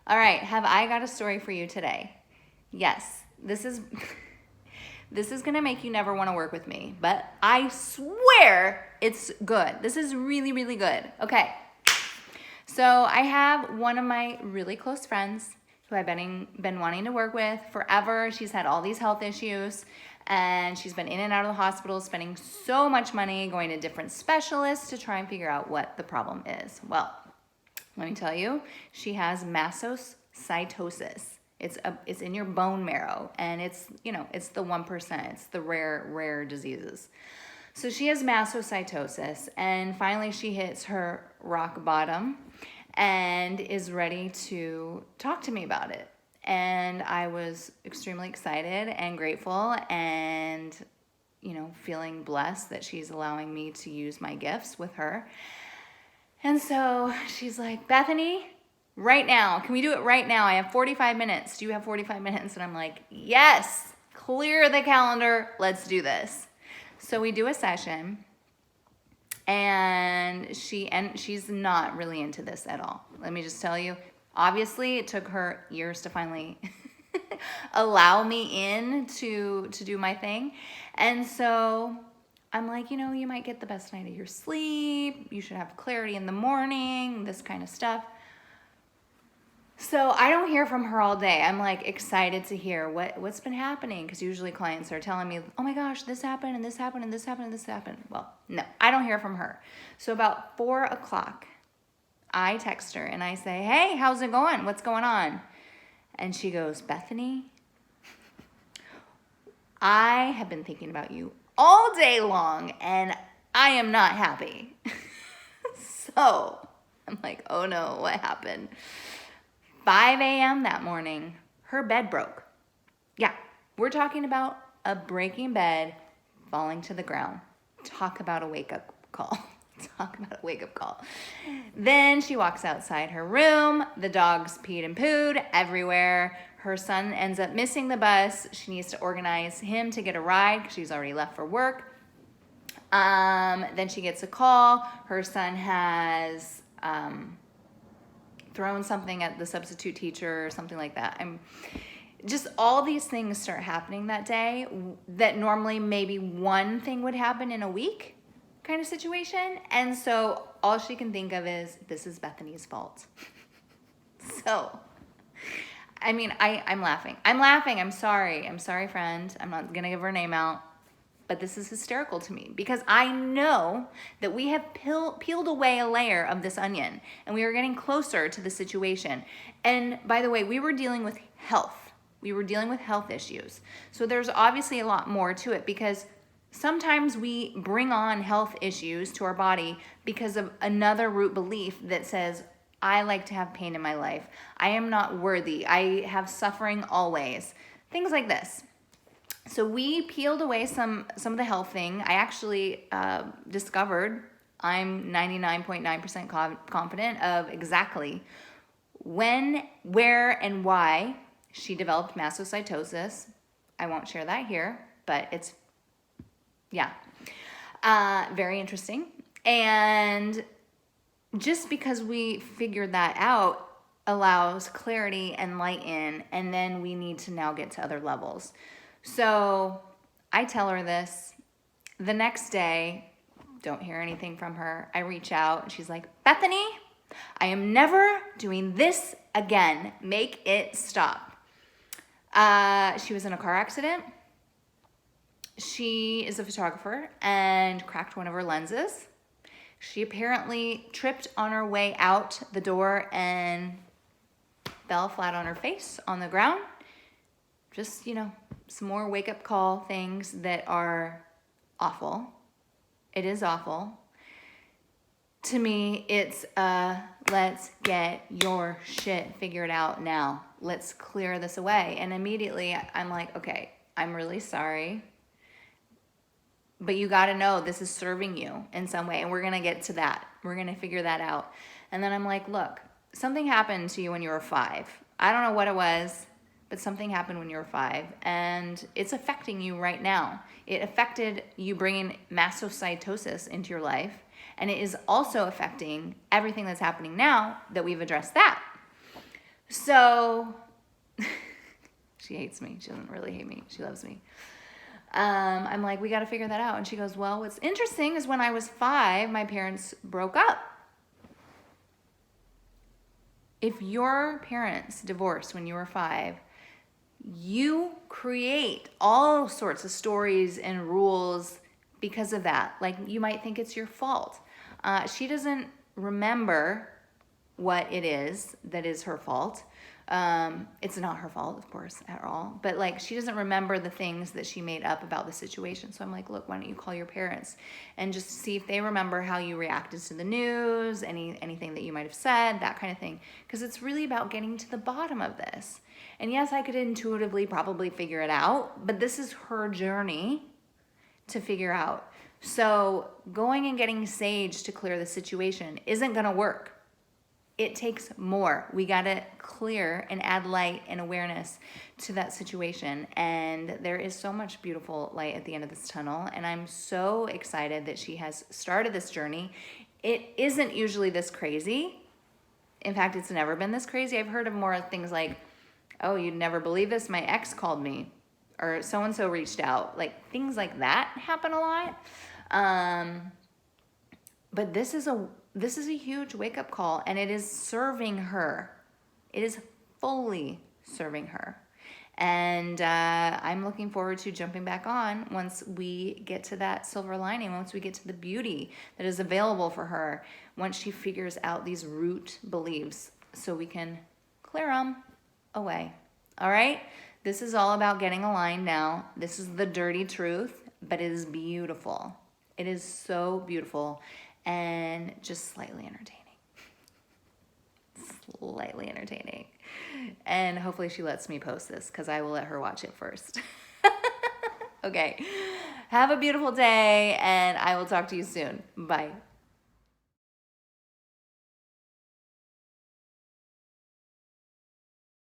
All right, have I got a story for you today? Yes, this is this is gonna make you never want to work with me, but I swear it's good. This is really, really good. Okay, so I have one of my really close friends who I've been wanting to work with forever. She's had all these health issues, and she's been in and out of the hospital, spending so much money going to different specialists to try and figure out what the problem is. Well, let me tell you, she has mastocytosis. It's in your bone marrow, and it's the 1%. It's the rare diseases. So she has mastocytosis, and finally she hits her rock bottom and is ready to talk to me about it. And I was extremely excited and grateful, and feeling blessed that she's allowing me to use my gifts with her. And so she's like, Bethany, right now, can we do it right now? I have 45 minutes. Do you have 45 minutes? And I'm like, yes, clear the calendar. Let's do this. So we do a session, and she's not really into this at all. Let me just tell you, obviously it took her years to finally allow me in to do my thing. And so I'm like, you might get the best night of your sleep. You should have clarity in the morning, this kind of stuff. So I don't hear from her all day. I'm like excited to hear what's been happening, because usually clients are telling me, oh my gosh, this happened and this happened and this happened and this happened. Well, no, I don't hear from her. So about 4 o'clock, I text her and I say, hey, how's it going? What's going on? And she goes, Bethany, I have been thinking about you all day long, and I am not happy. So I'm like, oh no, what happened? 5 a.m. that morning, her bed broke. Yeah, we're talking about a breaking bed, falling to the ground. Talk about a wake-up call. Talk about a wake-up call. Then she walks outside her room. The dogs peed and pooed everywhere. Her son ends up missing the bus. She needs to organize him to get a ride because she's already left for work. Then she gets a call. Her son has thrown something at the substitute teacher or something like that. Just all these things start happening that day that normally maybe one thing would happen in a week kind of situation. And so all she can think of is, this is Bethany's fault. So, I'm laughing. I'm sorry, friend. I'm not going to give her name out. But this is hysterical to me, because I know that we have peeled away a layer of this onion, and we are getting closer to the situation. And by the way, we were dealing with health. We were dealing with health issues. So there's obviously a lot more to it, because sometimes we bring on health issues to our body because of another root belief that says, I like to have pain in my life. I am not worthy. I have suffering always. Things like this. So we peeled away some of the health thing. I actually discovered, I'm 99.9% confident of exactly when, where, and why she developed mastocytosis. I won't share that here, but it's, very interesting. And just because we figured that out allows clarity and light in, and then we need to now get to other levels. So I tell her this. The next day, don't hear anything from her. I reach out, and she's like, Bethany, I am never doing this again. Make it stop. She was in a car accident. She is a photographer and cracked one of her lenses. She apparently tripped on her way out the door and fell flat on her face on the ground. Just, some more wake-up call things that are awful. It is awful. To me, it's let's get your shit figured out now. Let's clear this away. And immediately I'm like, okay, I'm really sorry, but you got to know this is serving you in some way, and we're going to get to that. We're going to figure that out. And then I'm like, look, something happened to you when you were 5. I don't know what it was, but something happened when you were 5, and it's affecting you right now. It affected you bringing mastocytosis into your life, and it is also affecting everything that's happening now that we've addressed that. So she hates me. She doesn't really hate me. She loves me. I'm like, we got to figure that out. And she goes, well, what's interesting is when I was 5, my parents broke up. If your parents divorced when you were 5, you create all sorts of stories and rules because of that. Like, you might think it's your fault. She doesn't remember what it is that is her fault. It's not her fault, of course, at all. But like, she doesn't remember the things that she made up about the situation. So I'm like, look, why don't you call your parents and just see if they remember how you reacted to the news, anything that you might have said, that kind of thing. Because it's really about getting to the bottom of this. And yes, I could intuitively probably figure it out, but this is her journey to figure out. So going and getting sage to clear the situation isn't going to work. It takes more. We got to clear and add light and awareness to that situation. And there is so much beautiful light at the end of this tunnel. And I'm so excited that she has started this journey. It isn't usually this crazy. In fact, it's never been this crazy. I've heard of more things like, oh, you'd never believe this, my ex called me, or so-and-so reached out. Like, things like that happen a lot. But this is a huge wake-up call, and it is serving her. It is fully serving her. And I'm looking forward to jumping back on once we get to that silver lining, once we get to the beauty that is available for her, once she figures out these root beliefs so we can clear them away. All right? This is all about getting aligned now. This is the dirty truth, but it is beautiful. It is so beautiful and just slightly entertaining. Slightly entertaining. And hopefully she lets me post this because I will let her watch it first. Okay. Have a beautiful day, and I will talk to you soon. Bye.